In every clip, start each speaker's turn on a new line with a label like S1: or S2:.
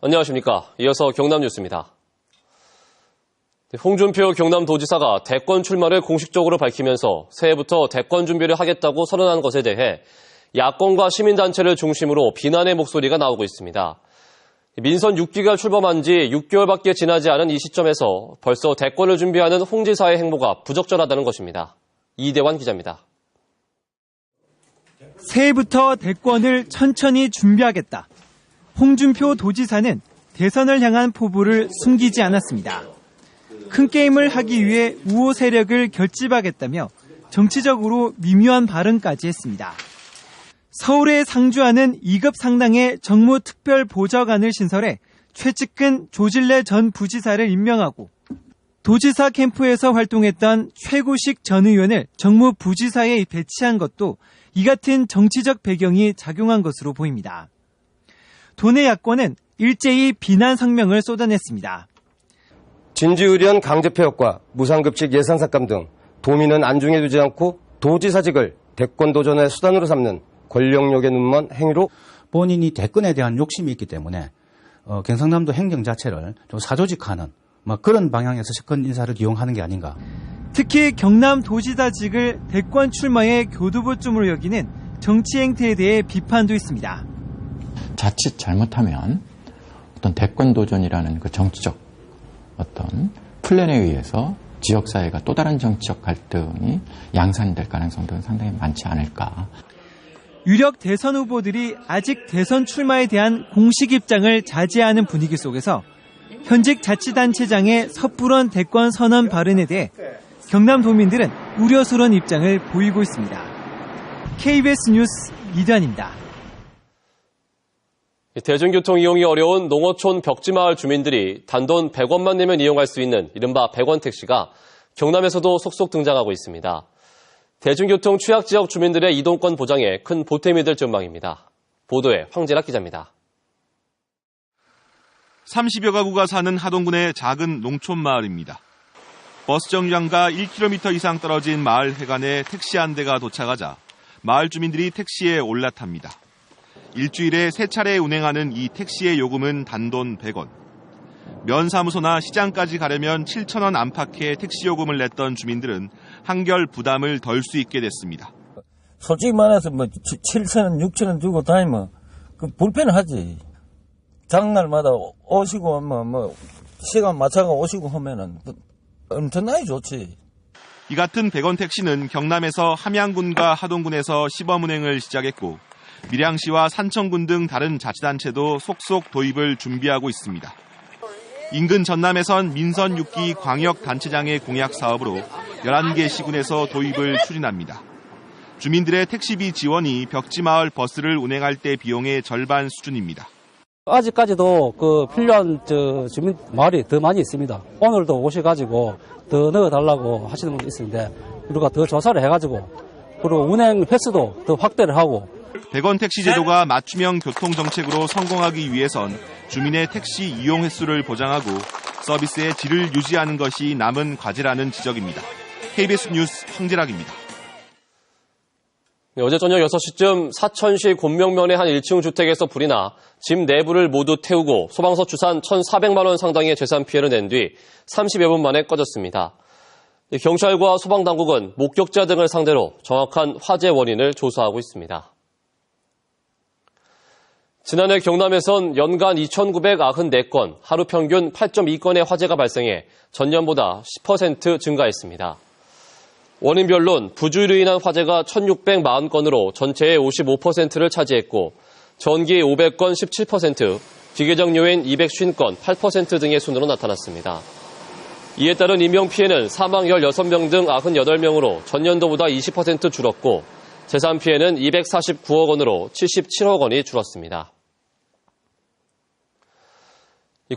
S1: 안녕하십니까. 이어서 경남 뉴스입니다. 홍준표 경남도지사가 대권 출마를 공식적으로 밝히면서 새해부터 대권 준비를 하겠다고 선언한 것에 대해 야권과 시민단체를 중심으로 비난의 목소리가 나오고 있습니다. 민선 6기가 출범한 지 6개월밖에 지나지 않은 이 시점에서 벌써 대권을 준비하는 홍 지사의 행보가 부적절하다는 것입니다. 이대환 기자입니다.
S2: 새해부터 대권을 천천히 준비하겠다. 홍준표 도지사는 대선을 향한 포부를 숨기지 않았습니다. 큰 게임을 하기 위해 우호 세력을 결집하겠다며 정치적으로 미묘한 발언까지 했습니다. 서울에 상주하는 2급 상당의 정무특별보좌관을 신설해 최측근 조질래 전 부지사를 임명하고 도지사 캠프에서 활동했던 최구식 전 의원을 정무부지사에 배치한 것도 이 같은 정치적 배경이 작용한 것으로 보입니다. 도내 야권은 일제히 비난 성명을 쏟아냈습니다.
S3: 진지의리한 강제 폐업과 무상급식 예산 삭감 등 도민은 안중에 두지 않고 도지사직을 대권 도전의 수단으로 삼는 권력욕에 눈먼 행위로
S4: 본인이 대권에 대한 욕심이 있기 때문에 경상남도 행정 자체를 좀 사조직하는 그런 방향에서 second 인사를 이용하는 게 아닌가.
S2: 특히 경남도지사직을 대권 출마의 교두보쯤으로 여기는 정치 행태에 대해 비판도 있습니다.
S5: 자칫 잘못하면 어떤 대권 도전이라는 그 정치적 어떤 플랜에 의해서 지역사회가 또 다른 정치적 갈등이 양산될 가능성도 상당히 많지 않을까.
S2: 유력 대선 후보들이 아직 대선 출마에 대한 공식 입장을 자제하는 분위기 속에서 현직 자치단체장의 섣부른 대권 선언 발언에 대해 경남도민들은 우려스러운 입장을 보이고 있습니다. KBS 뉴스 이대환입니다.
S1: 대중교통 이용이 어려운 농어촌 벽지마을 주민들이 단돈 100원만 내면 이용할 수 있는 이른바 100원 택시가 경남에서도 속속 등장하고 있습니다. 대중교통 취약지역 주민들의 이동권 보장에 큰 보탬이 될 전망입니다. 보도에 황재락 기자입니다.
S6: 30여 가구가 사는 하동군의 작은 농촌 마을입니다. 버스 정류장과 1km 이상 떨어진 마을 해관에 택시 한 대가 도착하자 마을 주민들이 택시에 올라탑니다. 일주일에 3차례 운행하는 이 택시의 요금은 단돈 100원. 면사무소나 시장까지 가려면 7,000원 안팎의 택시 요금을 냈던 주민들은 한결 부담을 덜 수 있게 됐습니다.
S7: 솔직히 말해서 7,000원, 6,000원 주고 다니면 불편하지. 장날마다 오시고 시간 맞춰서 오시고 하면은 엄청나게 좋지.
S6: 이 같은 100원 택시는 경남에서 함양군과 하동군에서 시범 운행을 시작했고 밀양시와 산청군 등 다른 자치단체도 속속 도입을 준비하고 있습니다. 인근 전남에선 민선 6기 광역단체장의 공약 사업으로 11개 시군에서 도입을 추진합니다. 주민들의 택시비 지원이 벽지마을 버스를 운행할 때 비용의 절반 수준입니다.
S8: 아직까지도 필요한 주민 마을이 더 많이 있습니다. 오늘도 오셔가지고 더 넣어달라고 하시는 분도 있는데 우리가 더 조사를 해가지고 그리고 운행 횟수도 더 확대를 하고
S6: 100원 택시 제도가 맞춤형 교통정책으로 성공하기 위해선 주민의 택시 이용 횟수를 보장하고 서비스의 질을 유지하는 것이 남은 과제라는 지적입니다. KBS 뉴스 황재락입니다.
S1: 어제 저녁 6시쯤 사천시 곤명면의 한 1층 주택에서 불이 나 집 내부를 모두 태우고 소방서 추산 1,400만 원 상당의 재산 피해를 낸 뒤 30여 분 만에 꺼졌습니다. 경찰과 소방당국은 목격자 등을 상대로 정확한 화재 원인을 조사하고 있습니다. 지난해 경남에선 연간 2,994건, 하루 평균 8.2건의 화재가 발생해 전년보다 10% 증가했습니다. 원인별론 부주의로 인한 화재가 1,640건으로 전체의 55%를 차지했고 전기 500건 17%, 비계정 요인 250건 8% 등의 순으로 나타났습니다. 이에 따른 인명피해는 사망 16명 등 98명으로 전년도보다 20% 줄었고 재산 피해는 249억 원으로 77억 원이 줄었습니다.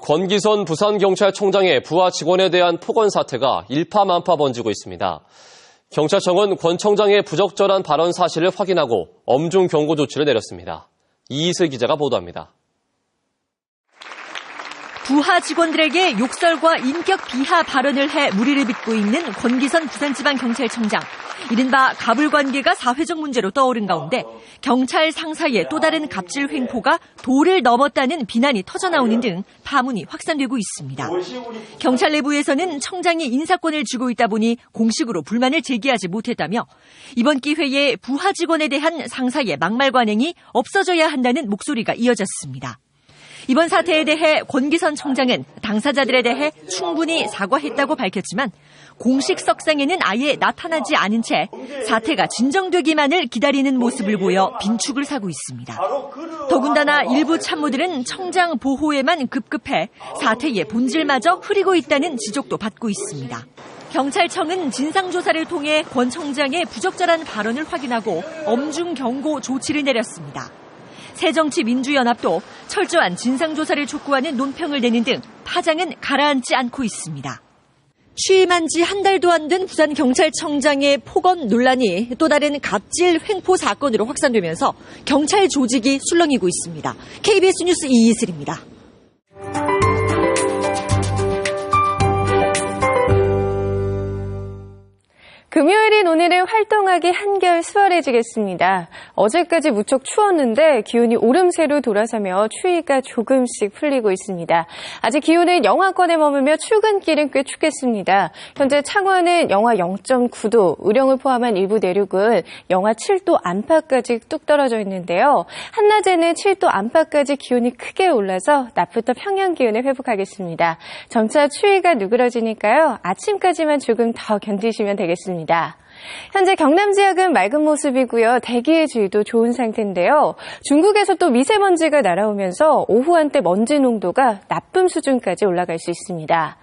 S1: 권기선 부산경찰청장의 부하 직원에 대한 폭언 사태가 일파만파 번지고 있습니다. 경찰청은 권 청장의 부적절한 발언 사실을 확인하고 엄중 경고 조치를 내렸습니다. 이희슬 기자가 보도합니다.
S9: 부하 직원들에게 욕설과 인격 비하 발언을 해 물의를 빚고 있는 권기선 부산지방경찰청장. 이른바 갑을관계가 사회적 문제로 떠오른 가운데 경찰 상사의 또 다른 갑질 횡포가 도를 넘었다는 비난이 터져나오는 등 파문이 확산되고 있습니다. 경찰 내부에서는 청장이 인사권을 쥐고 있다 보니 공식으로 불만을 제기하지 못했다며 이번 기회에 부하 직원에 대한 상사의 막말 관행이 없어져야 한다는 목소리가 이어졌습니다. 이번 사태에 대해 권기선 청장은 당사자들에 대해 충분히 사과했다고 밝혔지만 공식 석상에는 아예 나타나지 않은 채 사태가 진정되기만을 기다리는 모습을 보여 빈축을 사고 있습니다. 더군다나 일부 참모들은 청장 보호에만 급급해 사태의 본질마저 흐리고 있다는 지적도 받고 있습니다. 경찰청은 진상조사를 통해 권 청장의 부적절한 발언을 확인하고 엄중 경고 조치를 내렸습니다. 새정치민주연합도 철저한 진상조사를 촉구하는 논평을 내는 등 파장은 가라앉지 않고 있습니다. 취임한 지 한 달도 안 된 부산경찰청장의 폭언 논란이 또 다른 갑질 횡포 사건으로 확산되면서 경찰 조직이 술렁이고 있습니다. KBS 뉴스 이이슬입니다.
S10: 금요일인 오늘은 활동하기 한결 수월해지겠습니다. 어제까지 무척 추웠는데 기온이 오름세로 돌아서며 추위가 조금씩 풀리고 있습니다. 아직 기온은 영하권에 머물며 출근길은 꽤 춥겠습니다. 현재 창원은 영하 0.9도, 의령을 포함한 일부 내륙은 영하 7도 안팎까지 뚝 떨어져 있는데요. 한낮에는 7도 안팎까지 기온이 크게 올라서 낮부터 평년 기온을 회복하겠습니다. 점차 추위가 누그러지니까요. 아침까지만 조금 더 견디시면 되겠습니다. 현재 경남 지역은 맑은 모습이고요. 대기의 질도 좋은 상태인데요. 중국에서 또 미세먼지가 날아오면서 오후 한때 먼지 농도가 나쁨 수준까지 올라갈 수 있습니다.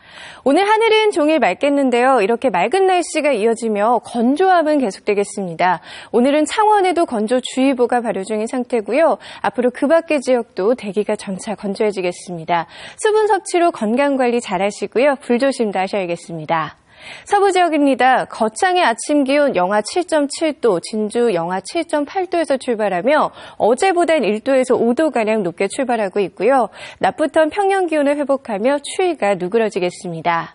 S10: 오늘 하늘은 종일 맑겠는데요. 이렇게 맑은 날씨가 이어지며 건조함은 계속되겠습니다. 오늘은 창원에도 건조주의보가 발효 중인 상태고요. 앞으로 그 밖의 지역도 대기가 점차 건조해지겠습니다. 수분 섭취로 건강관리 잘하시고요. 불조심도 하셔야겠습니다. 서부 지역입니다. 거창의 아침 기온 영하 7.7도, 진주 영하 7.8도에서 출발하며 어제보단 1도에서 5도가량 높게 출발하고 있고요. 낮부터는 평년 기온을 회복하며 추위가 누그러지겠습니다.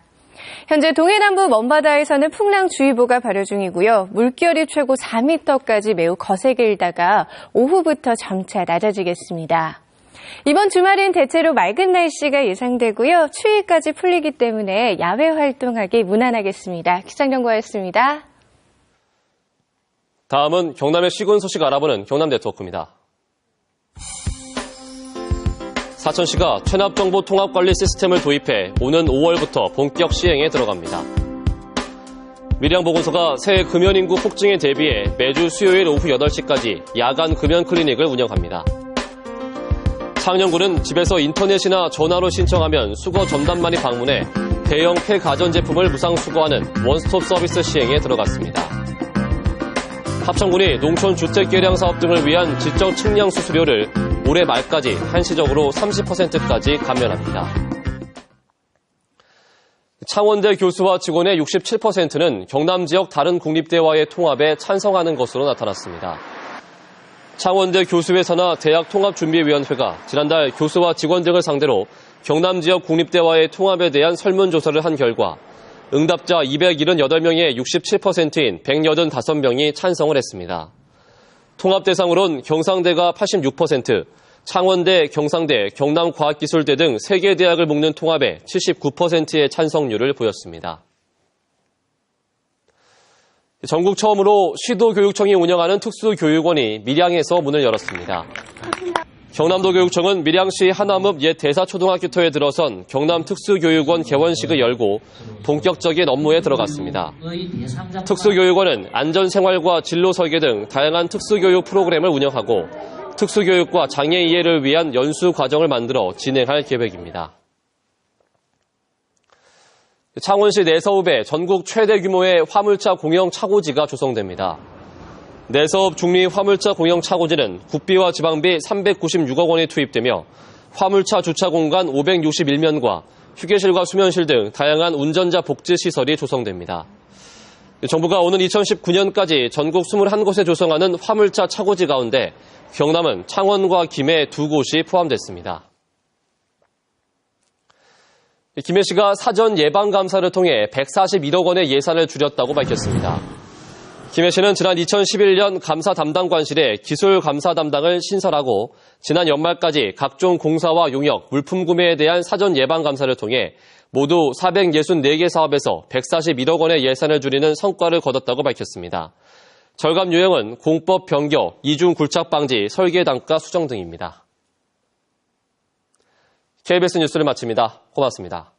S10: 현재 동해남부 먼바다에서는 풍랑주의보가 발효 중이고요. 물결이 최고 4m까지 매우 거세게 일다가 오후부터 점차 낮아지겠습니다. 이번 주말은 대체로 맑은 날씨가 예상되고요. 추위까지 풀리기 때문에 야외 활동하기 무난하겠습니다. 기상정보였습니다.
S1: 다음은 경남의 시군 소식 알아보는 경남 네트워크입니다. 사천시가 체납정보 통합관리 시스템을 도입해 오는 5월부터 본격 시행에 들어갑니다. 밀양보건소가 새해 금연 인구 폭증에 대비해 매주 수요일 오후 8시까지 야간 금연 클리닉을 운영합니다. 창녕군은 집에서 인터넷이나 전화로 신청하면 수거 전담만이 방문해 대형 폐가전제품을 무상 수거하는 원스톱 서비스 시행에 들어갔습니다. 합천군이 농촌주택개량 사업 등을 위한 지적 측량 수수료를 올해 말까지 한시적으로 30%까지 감면합니다. 창원대 교수와 직원의 67%는 경남 지역 다른 국립대와의 통합에 찬성하는 것으로 나타났습니다. 창원대 교수회사나 대학통합준비위원회가 지난달 교수와 직원 등을 상대로 경남 지역 국립대와의 통합에 대한 설문조사를 한 결과 응답자 278명의 67%인 185명이 찬성을 했습니다. 통합 대상으론 경상대가 86%, 창원대, 경상대, 경남과학기술대 등 3개 대학을 묶는 통합에 79%의 찬성률을 보였습니다. 전국 처음으로 시도교육청이 운영하는 특수교육원이 밀양에서 문을 열었습니다. 경남도교육청은 밀양시 하남읍 옛 대사초등학교터에 들어선 경남특수교육원 개원식을 열고 본격적인 업무에 들어갔습니다. 특수교육원은 안전생활과 진로 설계 등 다양한 특수교육 프로그램을 운영하고 특수교육과 장애 이해를 위한 연수 과정을 만들어 진행할 계획입니다. 창원시 내서읍에 전국 최대 규모의 화물차 공영 차고지가 조성됩니다. 내서읍 중리 화물차 공영 차고지는 국비와 지방비 396억 원이 투입되며 화물차 주차 공간 561면과 휴게실과 수면실 등 다양한 운전자 복지 시설이 조성됩니다. 정부가 오는 2019년까지 전국 21곳에 조성하는 화물차 차고지 가운데 경남은 창원과 김해 2곳이 포함됐습니다. 김해 시가 사전 예방감사를 통해 141억 원의 예산을 줄였다고 밝혔습니다. 김 씨는 지난 2011년 감사 담당관실에 기술 감사 담당을 신설하고 지난 연말까지 각종 공사와 용역, 물품 구매에 대한 사전 예방 감사를 통해 모두 464개 사업에서 141억 원의 예산을 줄이는 성과를 거뒀다고 밝혔습니다. 절감 요령은 공법 변경, 이중 굴착 방지, 설계 단가 수정 등입니다. KBS 뉴스를 마칩니다. 고맙습니다.